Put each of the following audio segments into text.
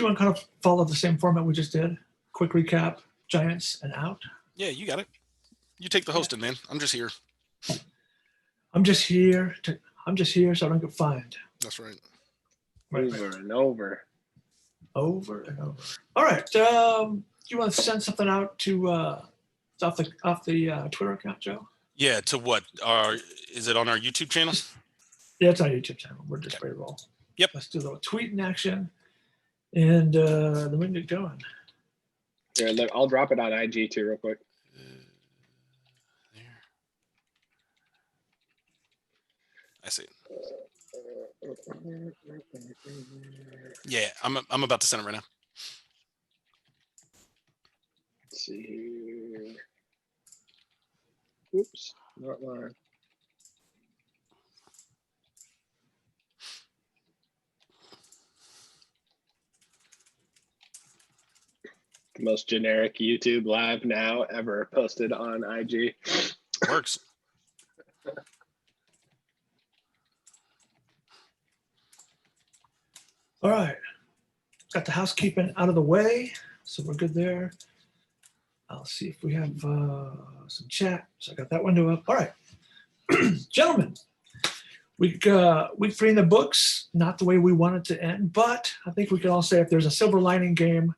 you want to kind of follow the same format we just did? Quick recap, Giants and out. Yeah, you got it. You take the hosting, man. I'm just here. I'm just here so I don't get fined. That's right. Over and over. Over and over. All right. You want to send something out to off the Twitter account, Joe? Yeah. To what? Is it on our YouTube channel? Yeah, it's on our YouTube channel. We're just ready to roll. Yep. Let's do the tweet in action, and then we can get going. Yeah, I'll drop it on IG too, real quick. There. I see it. Yeah, I'm about to send it right now. Let's see here. Oops, not mine. The most generic YouTube live now ever posted on IG. Works. All right. Got the housekeeping out of the way, so we're good there. I'll see if we have some chat. So I got that window up. All right. Gentlemen, week 3 in the books, not the way we wanted to end, but I think we can all say if there's a silver lining game,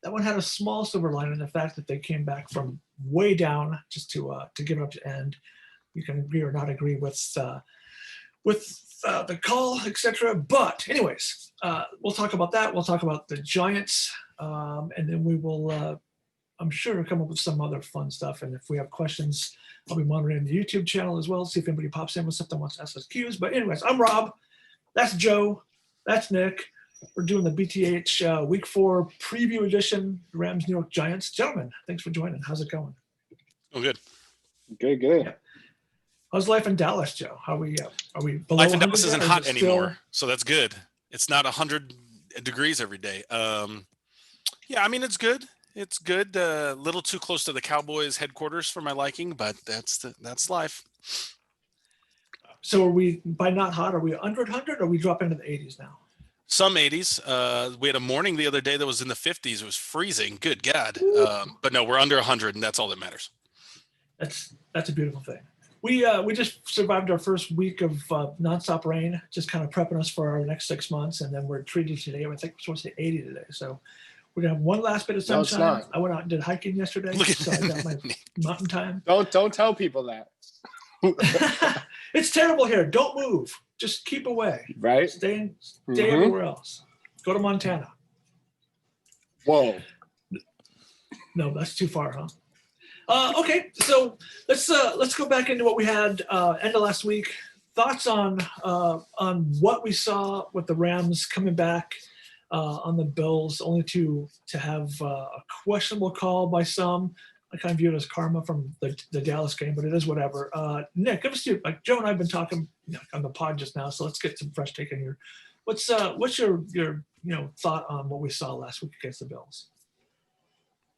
that one had a small silver lining, the fact that they came back from way down just to give it up to end. You can agree or not agree with the call, etc. But anyways, we'll talk about that. We'll talk about the Giants, and then we will, I'm sure, come up with some other fun stuff. And if we have questions, I'll be monitoring the YouTube channel as well, see if anybody pops in with something, wants to ask us cues. But anyways, I'm Rob. That's Joe. That's Nick. We're doing the BTH Week 4 preview edition, Rams New York Giants. Gentlemen, thanks for joining. How's it going? Oh, good. Good. Yeah. How's life in Dallas, Joe? Are we below? Life in Dallas 100 isn't yet, hot anymore, still... so that's good. It's not 100 degrees every day. Yeah, I mean, it's good. It's good. A little too close to the Cowboys headquarters for my liking, but that's life. So are we, by not hot, are we under 100 or are we dropping into the 80s now? Some 80s. We had a morning the other day that was in the 50s. It was freezing. Good God. But no, we're under 100, and that's all that matters. That's a beautiful thing. We just survived our first week of nonstop rain, just kind of prepping us for our next 6 months, and then we're treated today. I think we're supposed to say 80 today. So we're gonna have one last bit of sunshine. No, it's not. I went out and did hiking yesterday, so I got my mountain time. Don't tell people that. It's terrible here. Don't move. Just keep away. Right? Stay everywhere else. Go to Montana. Whoa. No, that's too far, huh? Okay, so let's go back into what we had end of last week. Thoughts on what we saw with the Rams coming back on the Bills, only to have a questionable call by some. I kind of view it as karma from the Dallas game, but it is whatever. Nick, give us like Joe and I have been talking on the pod just now, so let's get some fresh take in here. What's your thought on what we saw last week against the Bills?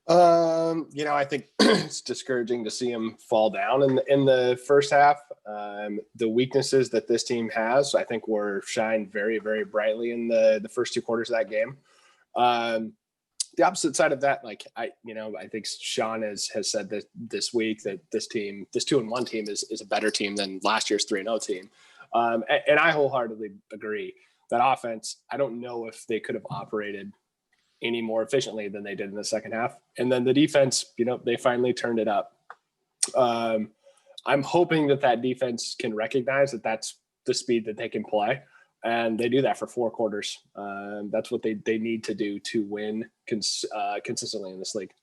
I think it's discouraging to see him fall down in the first half. The weaknesses that this team has, I think, were shined very, very brightly in the first 2 quarters of that game. The opposite side of that, I think Sean has said that this week that this 2-1 team is a better team than last year's 3-0 team. And I wholeheartedly agree. That offense, I don't know if they could have operated any more efficiently than they did in the second half. And then the defense, they finally turned it up. I'm hoping that defense can recognize that that's the speed that they can play. And they do that for 4 quarters. That's what they need to do to win consistently in this league.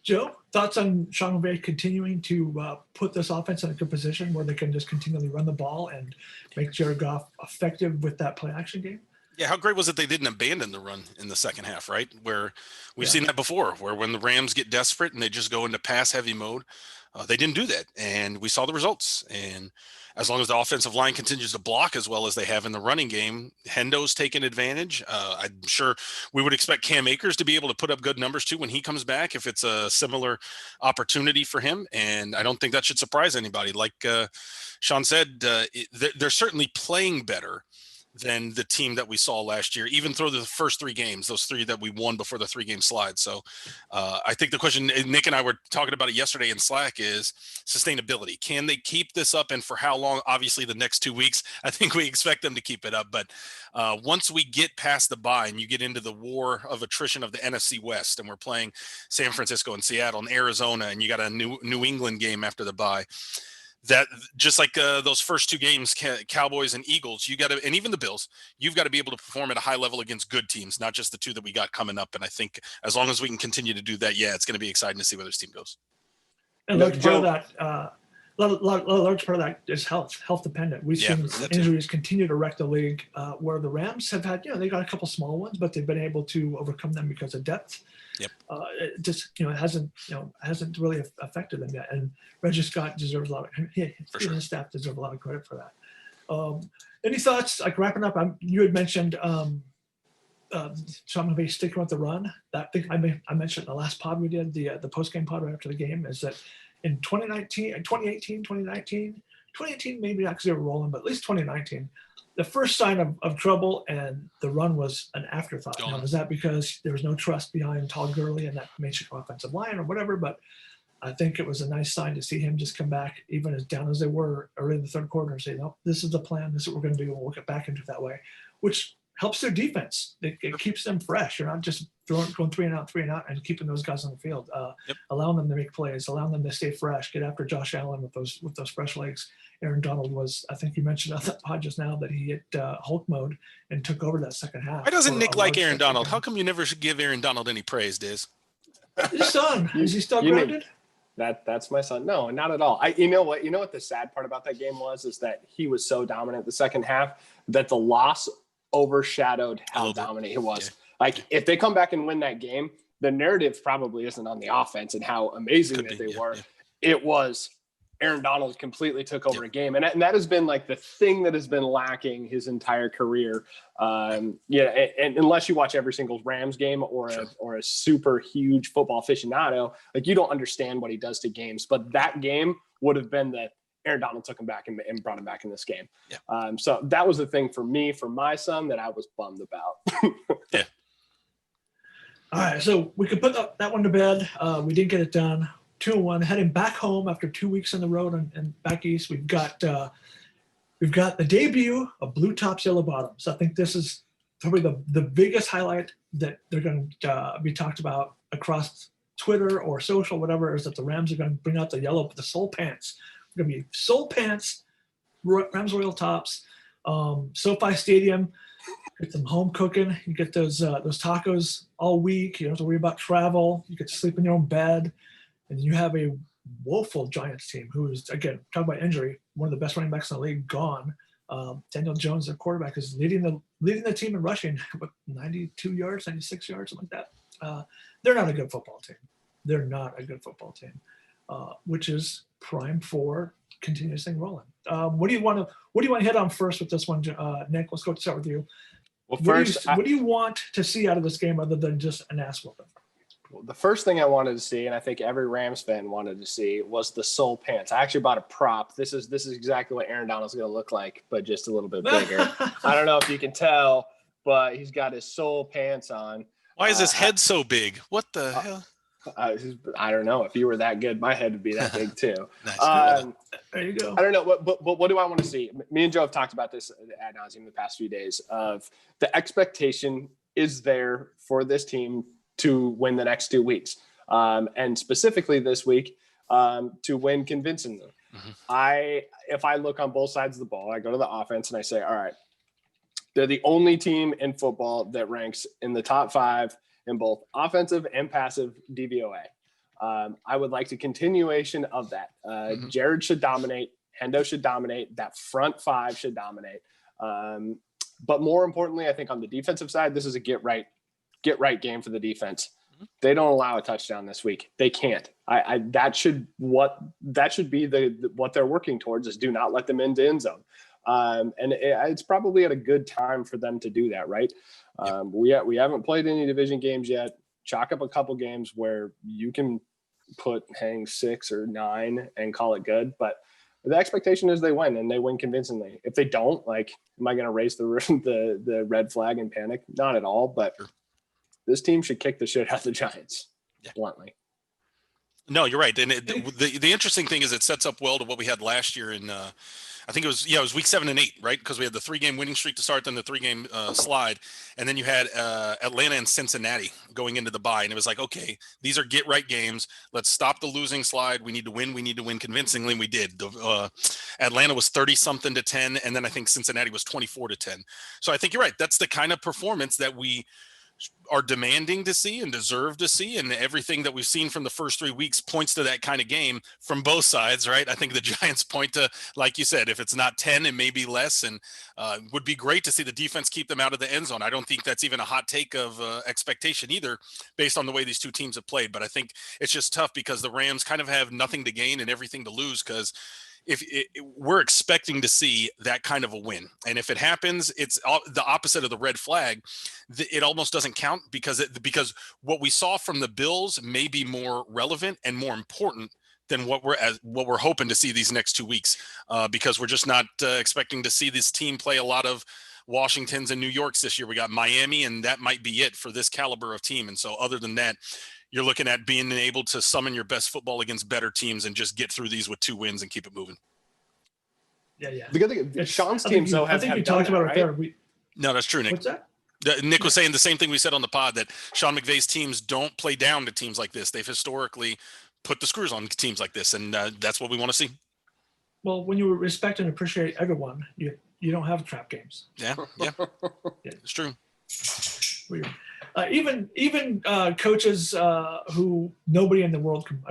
Joe, thoughts on Sean McVay continuing to put this offense in a good position where they can just continually run the ball and make Jared Goff effective with that play action game? Yeah, how great was it they didn't abandon the run in the second half, right? Where we've seen that before, where when the Rams get desperate and they just go into pass-heavy mode, they didn't do that, and we saw the results. And as long as the offensive line continues to block as well as they have in the running game, Hendo's taking advantage. I'm sure we would expect Cam Akers to be able to put up good numbers too when he comes back if it's a similar opportunity for him. And I don't think that should surprise anybody. Like Sean said, they're certainly playing better than the team that we saw last year, even through the first 3 games, those 3 that we won before the 3-game slide. So I think the question, Nick and I were talking about it yesterday in Slack, is sustainability. Can they keep this up, and for how long? Obviously the next 2 weeks, I think we expect them to keep it up. But once we get past the bye and you get into the war of attrition of the NFC West, and we're playing San Francisco and Seattle and Arizona, and you got a New England game after the bye, that just like those first 2 games, Cowboys and Eagles, you got to, and even the Bills, you've got to be able to perform at a high level against good teams, not just the 2 that we got coming up. And I think as long as we can continue to do that, it's going to be exciting to see where this team goes. And large part of that, large part of that is health dependent. We've seen injuries continue to wreck the league, where the Rams have had, they got a couple small ones, but they've been able to overcome them because of depth. Yep. It just, it hasn't really affected them yet. And Reggie Scott deserves a lot of, his staff deserve a lot of credit for that. Any thoughts, like wrapping up? You had mentioned, so I'm going to be sticking with the run. That thing I mentioned in the last pod we did, the post-game pod right after the game, is that in 2018, maybe not because they were rolling, but at least 2019, the first sign of trouble and the run was an afterthought. Now, is that because there was no trust behind Todd Gurley and that Michigan offensive line or whatever? But I think it was a nice sign to see him just come back, even as down as they were early in the third quarter, and say, no, this is the plan. This is what we're going to do. We'll get back into it that way, which helps their defense. It keeps them fresh. You're not just going 3 and out, and keeping those guys on the field, allowing them to make plays, allowing them to stay fresh, get after Josh Allen with those fresh legs. Aaron Donald was, I think you mentioned on that pod just now, that he hit Hulk mode and took over that second half. Why doesn't Nick like Aaron Donald? How come you never should give Aaron Donald any praise, Diz? His son. Is he still grounded? That's my son. No, not at all. You know what the sad part about that game was, is that he was so dominant the second half that the loss overshadowed how dominant he was. Yeah. Like, if they come back and win that game, the narrative probably isn't on the offense and how amazing they were. Yeah. It was Aaron Donald completely took over a game. And that has been like the thing that has been lacking his entire career. And unless you watch every single Rams game or a super huge football aficionado, like, you don't understand what he does to games. But that game would have been that Aaron Donald took him back and brought him back in this game. Yeah. So that was the thing for me, for my son, that I was bummed about. Yeah. All right. So we could put that one to bed. We didn't get it done. 2-1, heading back home after 2 weeks on the road and back east. We've got the debut of Blue Tops, Yellow Bottoms. I think this is probably the biggest highlight that they're going to be talked about across Twitter or social, whatever, is that the Rams are going to bring out the soul pants. They're going to be soul pants, Rams Royal Tops, SoFi Stadium. Get some home cooking. You get those tacos all week. You don't have to worry about travel. You get to sleep in your own bed. And you have a woeful Giants team who is, again, talk about injury, one of the best running backs in the league, gone. Daniel Jones, their quarterback, is leading the team in rushing with 92 yards, 96 yards, something like that. They're not a good football team. They're not a good football team, which is prime for continue this thing rolling. What do you want to hit on first with this one, Nick? Let's start with you. Well, first, what do you want to see out of this game other than just an ass whooping? Well, the first thing I wanted to see, and I think every Rams fan wanted to see, was the soul pants. I actually bought a prop. This is exactly what Aaron Donald's going to look like, but just a little bit bigger. I don't know if you can tell, but he's got his soul pants on. Why is his head so big? What the hell? I don't know. If you were that good, my head would be that big too. Nice. There you go. I don't know, but what do I want to see? Me and Joe have talked about this ad nauseum the past few days. Of the expectation is there for this team to win the next 2 weeks, and specifically this week, to win convincingly. Mm-hmm. If I look on both sides of the ball, I go to the offense and I say, all right, they're the only team in football that ranks in the top 5 in both offensive and passive DVOA. I would like the continuation of that. Jared should dominate. Hendo should dominate. That front 5 should dominate. But more importantly, I think on the defensive side, this is a get right game for the defense. They don't allow a touchdown this week. They can't. That should be what they're working towards, is do not let them into end zone. And it's probably at a good time for them to do that, right? We haven't played any division games yet. Chalk up a couple games where you can hang 6 or 9 and call it good. But the expectation is they win, and they win convincingly. If they don't, like, am I going to raise the red flag and panic? Not at all, but this team should kick the shit out of the Giants, bluntly. No, you're right. And the interesting thing is it sets up well to what we had last year in I think it was week 7 and 8, right? Because we had the 3-game winning streak to start, then the 3-game slide. And then you had Atlanta and Cincinnati going into the bye. And it was like, okay, these are get right games. Let's stop the losing slide. We need to win. We need to win convincingly. And we did. Atlanta was 30-something to 10. And then I think Cincinnati was 24 to 10. So I think you're right. That's the kind of performance that we are demanding to see and deserve to see, and everything that we've seen from the first 3 weeks points to that kind of game from both sides, right? I think the Giants point to, like you said, if it's not 10, it may be less, and would be great to see the defense keep them out of the end zone. I don't think that's even a hot take of expectation either, based on the way these two teams have played, but I think it's just tough because the Rams kind of have nothing to gain and everything to lose, because we're expecting to see that kind of a win, and if it happens, it's the opposite of the red flag. It almost doesn't count because what we saw from the Bills may be more relevant and more important than what we're hoping to see these next 2 weeks, because we're just not expecting to see this team play a lot of Washingtons and New Yorks this year. We got Miami, and that might be it for this caliber of team. And so other than that, you're looking at being able to summon your best football against better teams and just get through these with 2 wins and keep it moving. Yeah. The good thing, Sean's teams, though, I think you talked about it there. No, that's true, Nick. What's that? Nick was saying the same thing we said on the pod, that Sean McVay's teams don't play down to teams like this. They've historically put the screws on teams like this, and that's what we want to see. Well, when you respect and appreciate everyone, you don't have trap games. Yeah, it's true. Weird. Even coaches who nobody in the world can.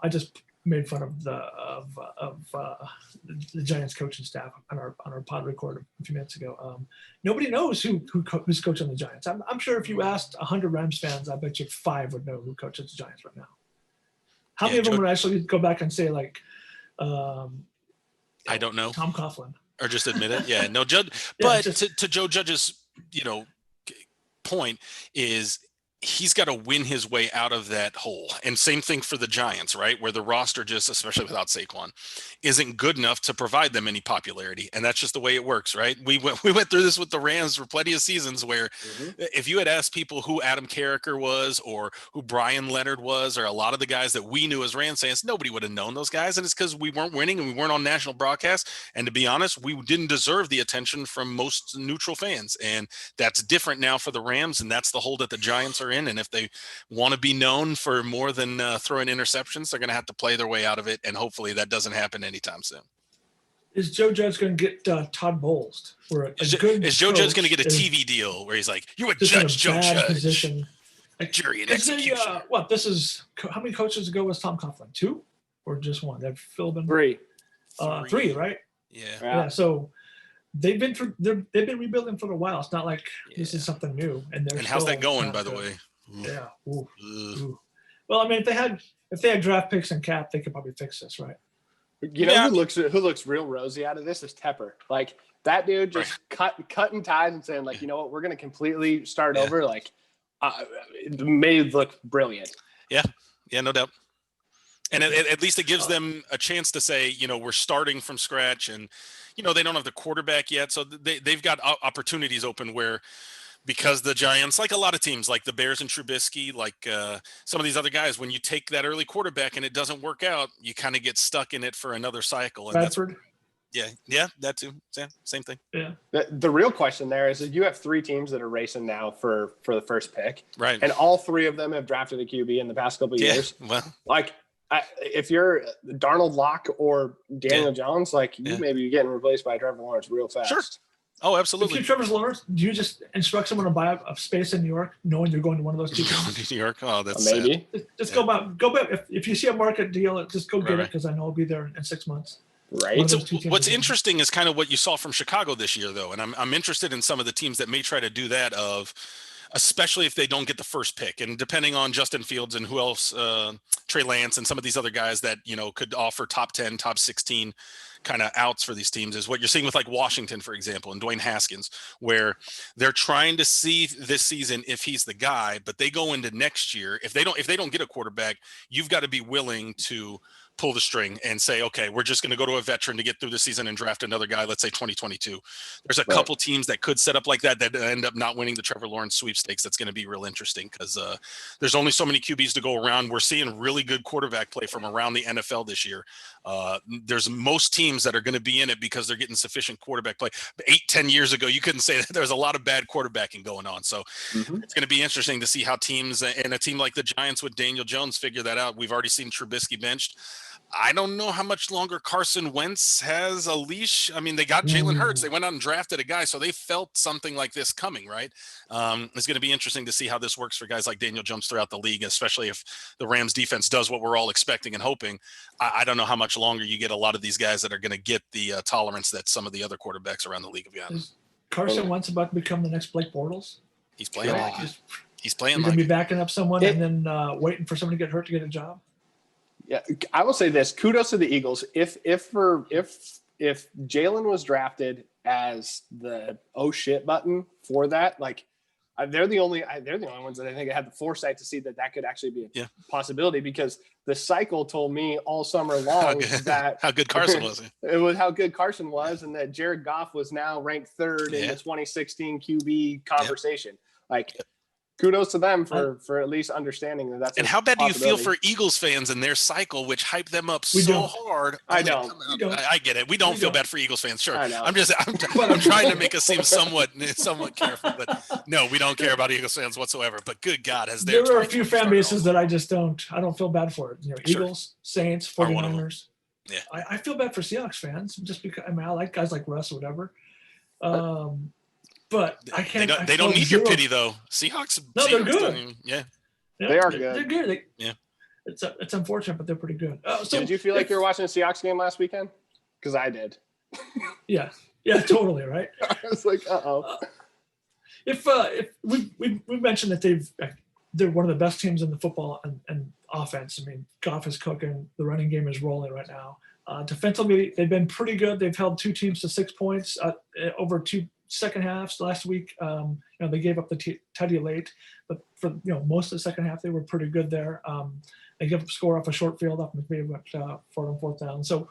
I just made fun of the Giants coaching staff on our pod record a few minutes ago. Nobody knows who's coaching the Giants. I'm sure if you asked 100 Rams fans, I bet you 5 would know who coaches the Giants right now. How many of them would actually go back and say, like, I don't know, Tom Coughlin, or just admit it? Yeah, no, Judge. But to Joe Judge's point is, he's got to win his way out of that hole. And same thing for the Giants, right? Where the roster, just especially without Saquon, isn't good enough to provide them any popularity. And that's just the way it works, right? We went through this with the Rams for plenty of seasons where if you had asked people who Adam Carricker was or who Brian Leonard was, or a lot of the guys that we knew as Rams fans, nobody would have known those guys. And it's because we weren't winning and we weren't on national broadcast. And to be honest, we didn't deserve the attention from most neutral fans. And that's different now for the Rams. And that's the hole that the Giants are in. And if they want to be known for more than throwing interceptions, they're going to have to play their way out of it. And hopefully that doesn't happen anytime soon. Is Joe Judge going to get Todd Bowles? Is Joe Judge going to get a TV deal where he's like, "You're a judge, Joe Judge." Position. Jury and execution. This is how many coaches ago was Tom Coughlin? 2 or just 1? They've filled in 3. 3, right? Yeah. So they've been rebuilding for a while. It's not like this is something new. And how's that going, by the way? Yeah. Ooh. Well, I mean, if they had draft picks and cap, they could probably fix this, right? You know who looks real rosy out of this is Tepper. Like, that dude just cutting ties and saying, like, you know what, we're going to completely start over. Like, it may look brilliant. Yeah, no doubt. And at least it gives them a chance to say, we're starting from scratch, and they don't have the quarterback yet, so they've got opportunities open where, because the Giants, like a lot of teams, like the Bears and Trubisky, like some of these other guys, when you take that early quarterback and it doesn't work out, you kind of get stuck in it for another cycle. And Bradford. Yeah, that too. Yeah, same thing. Yeah. The real question there is that you have 3 teams that are racing now for the first pick, right? And all 3 of them have drafted a QB in the past couple of years. Well, like, if you're Darnold, Locke, or Daniel Jones, like, you may be getting replaced by Trevor Lawrence real fast. Sure. Oh, absolutely. If you're Trevor Lawrence, do you just instruct someone to buy a space in New York, knowing you're going to one of those 2 teams? Going to New York? Oh, that's maybe. Sad. Just go back. If you see a market deal, just go get it, because I know I'll be there in 6 months. Right. What's interesting is kind of what you saw from Chicago this year, though, and I'm interested in some of the teams that may try to do that, especially if they don't get the first pick, and depending on Justin Fields and who else, Trey Lance and some of these other guys that could offer top 10, top 16 kind of outs for these teams, is what you're seeing with, like, Washington, for example, and Dwayne Haskins, where they're trying to see this season if he's the guy, but they go into next year, if they don't get a quarterback, you've got to be willing to pull the string and say, okay, we're just going to go to a veteran to get through the season and draft another guy, let's say 2022. There's a couple teams that could set up like that end up not winning the Trevor Lawrence sweepstakes. That's going to be real interesting because there's only so many QBs to go around. We're seeing really good quarterback play from around the NFL this year. There's most teams that are going to be in it because they're getting sufficient quarterback play. 8-10 years ago, you couldn't say that there was a lot of bad quarterbacking going on. So it's going to be interesting to see how teams and a team like the Giants with Daniel Jones figure that out. We've already seen Trubisky benched. I don't know how much longer Carson Wentz has a leash. I mean, they got Jalen Hurts. They went out and drafted a guy, so they felt something like this coming, right? It's going to be interesting to see how this works for guys like Daniel Jones throughout the league, especially if the Rams defense does what we're all expecting and hoping. I don't know how much longer you get a lot of these guys that are going to get the tolerance that some of the other quarterbacks around the league have gotten. Is Carson Wentz about to become the next Blake Bortles? He's playing like it. He's playing You're like going to it. be backing up someone and then waiting for someone to get hurt to get a job? Yeah, I will say this: kudos to the Eagles. If Jalen was drafted as the oh shit button for that, like they're the only ones that I think had the foresight to see that could actually be a possibility, because the cycle told me all summer long that how good Carson was. It was how good Carson was, and that Jared Goff was now ranked third in the 2016 QB conversation. Like, kudos to them for at least understanding that that's. And how bad do you feel for Eagles fans and their cycle, which hyped them up hard? I don't. I get it. We don't feel bad for Eagles fans. Sure. I'm trying to make us seem somewhat careful, but no, we don't care about Eagles fans whatsoever. But good God, there are a few fan bases that I don't feel bad for. Eagles, Saints, 49ers. Yeah. I feel bad for Seahawks fans just because I like guys like Russ or whatever. But I can't. They don't need your pity though. Seahawks. No, they're good. They are good. They're good. It's unfortunate, but they're pretty good. So did you feel like you were watching a Seahawks game last weekend? Because I did. Yeah, totally right. I was like, If we mentioned that they're one of the best teams in the football and offense. I mean, Goff is cooking. The running game is rolling right now. Defensively, they've been pretty good. They've held two teams to 6 points over two second halves last week. They gave up the Teddy late, but for most of the second half they were pretty good there. They gave up a score off a short field off McVay went 4th down. So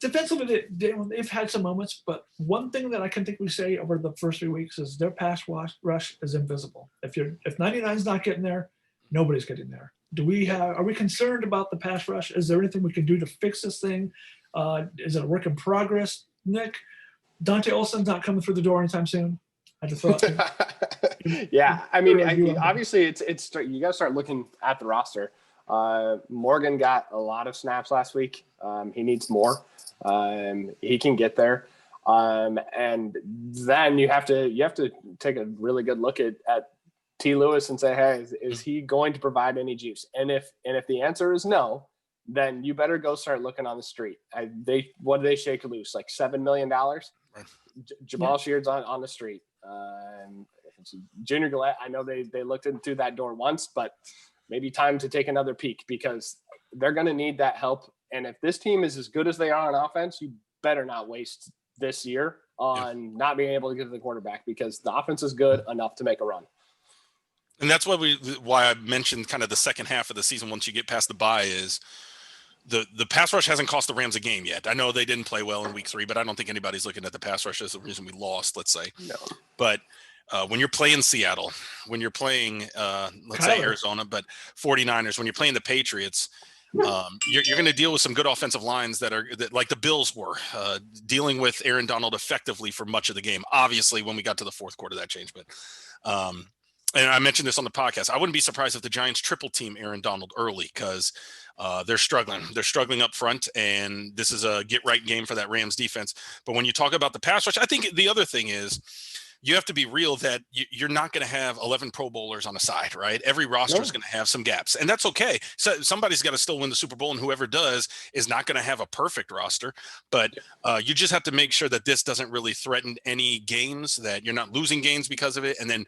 defensively they've had some moments, but one thing that I can think we say over the first 3 weeks is their pass rush is invisible. If 99's not getting there, nobody's getting there. Are we concerned about the pass rush? Is there anything we can do to fix this thing? Is it a work in progress, Nick? Dante Olson's not coming through the door anytime soon. I just thought. Yeah, I mean, obviously, it's you got to start looking at the roster. Morgan got a lot of snaps last week. He needs more. He can get there, and then you have to take a really good look at T. Lewis and say, hey, is he going to provide any juice? And if the answer is no, then you better go start looking on the street. What did they shake loose? Like $7 million? Jamal Sheard's on the street. Junior Gillette, I know they looked into that door once, but maybe time to take another peek, because they're going to need that help. And if this team is as good as they are on offense, you better not waste this year on not being able to get to the quarterback, because the offense is good enough to make a run. And that's why I mentioned kind of the second half of the season, once you get past the bye, is the pass rush hasn't cost the Rams a game yet. I know they didn't play well in week 3, but I don't think anybody's looking at the pass rush as the reason we lost, let's say. No. But when you're playing Seattle, when you're playing, say Arizona, but 49ers, when you're playing the Patriots, you're going to deal with some good offensive lines that like the Bills were dealing with Aaron Donald effectively for much of the game. Obviously, when we got to the fourth quarter, that changed. But and I mentioned this on the podcast, I wouldn't be surprised if the Giants triple team Aaron Donald early, because they're struggling. They're struggling up front, and this is a get right game for that Rams defense. But when you talk about the pass rush, I think the other thing is you have to be real that you're not going to have 11 Pro Bowlers on a side, right? Every roster is going to have some gaps, and that's okay. So somebody's got to still win the Super Bowl, and whoever does is not going to have a perfect roster. But you just have to make sure that this doesn't really threaten any games, that you're not losing games because of it, and then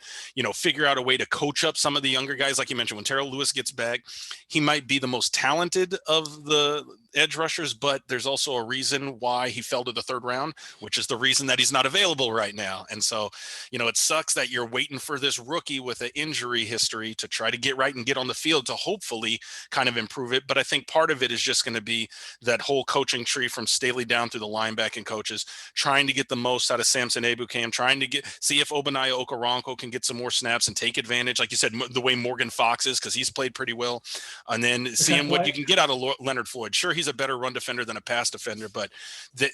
figure out a way to coach up some of the younger guys. Like you mentioned, when Terrell Lewis gets back, he might be the most talented of the edge rushers, but there's also a reason why he fell to the 3rd round, which is the reason that he's not available right now. And so it sucks that you're waiting for this rookie with an injury history to try to get right and get on the field to hopefully kind of improve it. But I think part of it is just going to be that whole coaching tree from Staley down through the linebacking coaches, trying to get the most out of Samson Ebukam, trying to see if Obanaya Okoronkwo can get some more snaps and take advantage, like you said, the way Morgan Fox is, because he's played pretty well, and then seeing what you can get out of Leonard Floyd. Sure, he's a better run defender than a pass defender, but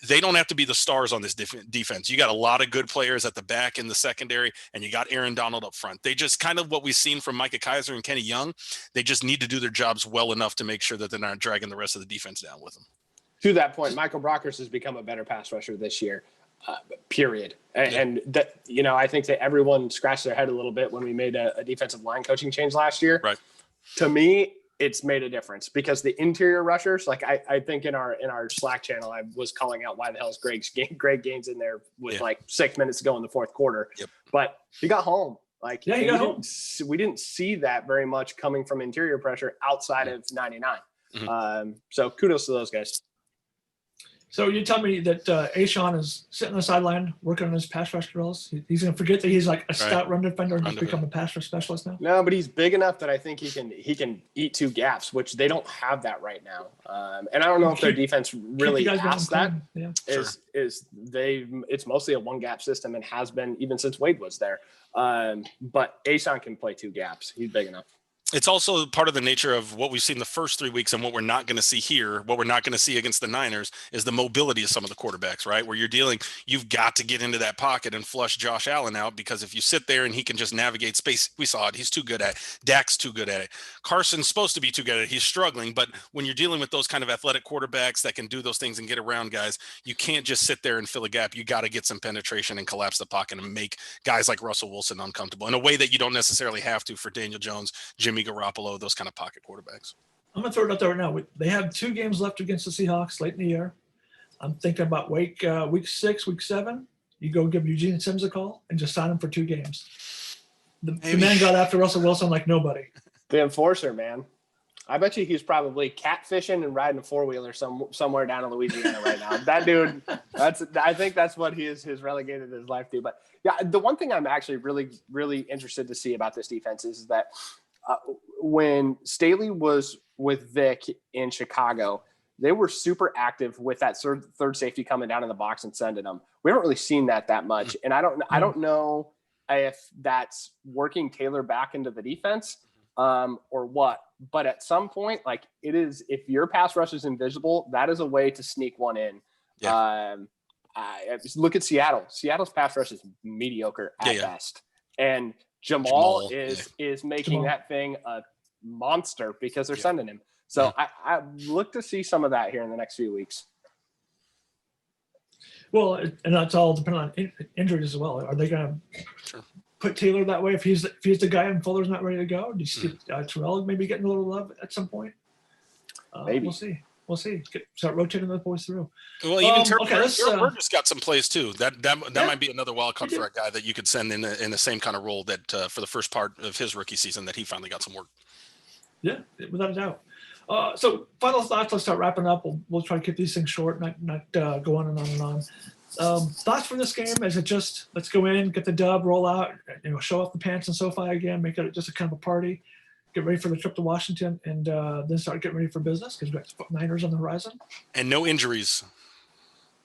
they don't have to be the stars on this defense. You got a lot of good players at the back in the secondary, and you got Aaron Donald up front. They just kind of what we've seen from Micah Kaiser and Kenny Young, they just need to do their jobs well enough to make sure that they're not dragging the rest of the defense down with them. To that point, Michael Brockers has become a better pass rusher this year, period. And that, I think that everyone scratched their head a little bit when we made a defensive line coaching change last year. Right. To me, it's made a difference because the interior rushers, like I think in our Slack channel, I was calling out why the hell is Greg Gaines in there with like 6 minutes to go in the fourth quarter. Yep. But he got home. Like he got home. We didn't see that very much coming from interior pressure outside of 99. Mm-hmm. So kudos to those guys. So you tell me that Ashawn is sitting on the sideline working on his pass rush drills. He's going to forget that he's like a stout run defender and just become a pass rush specialist now. No, but he's big enough that I think he can eat two gaps, which they don't have that right now. And I don't know if their defense really has that. Yeah. It's mostly a one gap system and has been even since Wade was there. But Ashawn can play two gaps. He's big enough. It's also part of the nature of what we've seen the first 3 weeks and what we're not going to see here, what we're not going to see against the Niners is the mobility of some of the quarterbacks, right? Where you've got to get into that pocket and flush Josh Allen out, because if you sit there and he can just navigate space, we saw it. He's too good at it. Dak's too good at it. Carson's supposed to be too good at it. He's struggling. But when you're dealing with those kind of athletic quarterbacks that can do those things and get around guys, you can't just sit there and fill a gap. You got to get some penetration and collapse the pocket and make guys like Russell Wilson uncomfortable in a way that you don't necessarily have to for Daniel Jones, Jimmy Garoppolo, those kind of pocket quarterbacks. I'm going to throw it out there right now. They have 2 games left against the Seahawks late in the year. I'm thinking about week 6, week 7. You go give Eugene Sims a call and just sign him for 2 games. The man got after Russell Wilson like nobody. The enforcer, man. I bet you he's probably catfishing and riding a 4-wheeler somewhere down in Louisiana right now. That dude, I think that's what his relegated his life to. But yeah, the one thing I'm actually really, really interested to see about this defense is that when Staley was with Vic in Chicago, they were super active with that third safety coming down in the box and sending them. We haven't really seen that much. And I don't know if that's working Taylor back into the defense or what, but at some point, like it is, if your pass rush is invisible, that is a way to sneak one in. Yeah. Look at Seattle. Seattle's pass rush is mediocre at best. And Jamal is making that thing a monster because they're sending him. So I look to see some of that here in the next few weeks. Well, and that's all depending on injuries as well. Are they going to put Taylor that way if he's the guy and Fuller's not ready to go? Do you see Terrell maybe getting a little love at some point? Maybe. We'll see. Start rotating those boys through. Well, even Terrell Burgess got some plays too. That might be another wild card for a guy that you could send in the same kind of role that for the first part of his rookie season that he finally got some work. Yeah, without a doubt. So final thoughts. Let's start wrapping up. We'll try to keep these things short, not go on and on and on. Thoughts for this game? Is it just let's go in, get the dub, roll out, show off the pants in SoFi again, make it just a kind of a party, get ready for the trip to Washington, and then start getting ready for business because we've got Niners on the horizon. And no injuries.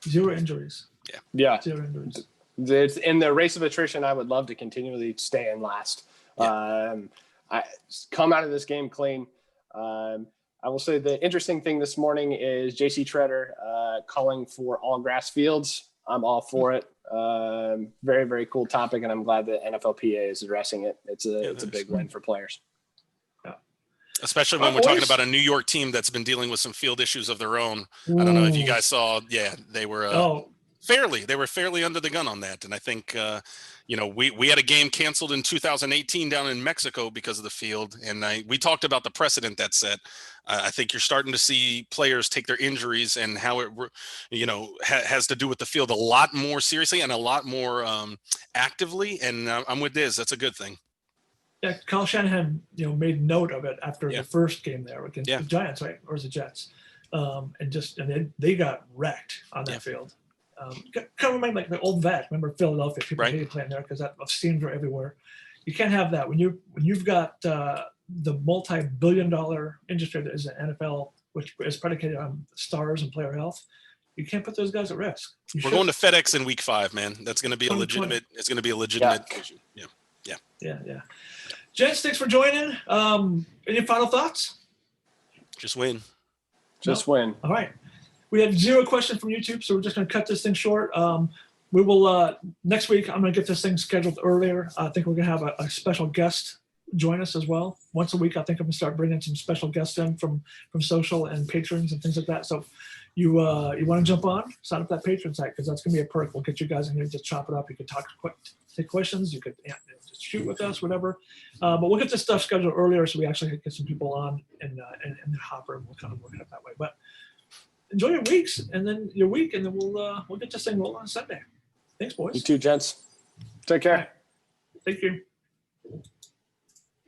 0 injuries. Yeah. 0 injuries. It's in the race of attrition. I would love to continually stay in last. I come out of this game clean. I will say the interesting thing this morning is JC Treader calling for all grass fields. I'm all for it. Very, very cool topic, and I'm glad that NFLPA is addressing it. It's a big win for players. Yeah. Especially when we're talking about a New York team that's been dealing with some field issues of their own. I don't know if you guys saw. Yeah, they were fairly under the gun on that, and I think we had a game canceled in 2018 down in Mexico because of the field, and we talked about the precedent that set. I think you're starting to see players take their injuries and how it has to do with the field a lot more seriously and a lot more actively, and I'm with Diz. That's a good thing. Yeah, Kyle Shanahan made note of it after the first game there against the Giants, right, or was it Jets, and they got wrecked on that field. Kind of remind like the old vet. Remember Philadelphia? People Right. hated playing there because that steams were everywhere. You can't have that when you've got the multi-billion-dollar industry that is the NFL, which is predicated on stars and player health. You can't put those guys at risk. We're going to FedEx in week 5, man. That's going to be a 2020. legitimate. It's going to be a legitimate issue. Yeah. Yeah. Gents, thanks for joining. Any final thoughts? Just win. Just win. All right. We have 0 questions from YouTube, so we're just going to cut this thing short. We will next week. I'm going to get this thing scheduled earlier. I think we're going to have a special guest join us as well. Once a week, I think I'm going to start bringing some special guests in from social and patrons and things like that. So you want to jump on, sign up that patron site because that's going to be a perk. We'll get you guys in here, just chop it up. You can talk quick, take questions. You could just shoot with us, whatever. But we'll get this stuff scheduled earlier so we actually get some people on in the hopper, and we'll kind of work it up that way. But enjoy your weeks and then your week, and then we'll get this thing rolling on Sunday. Thanks, boys. You too, gents. Take care. Thank you.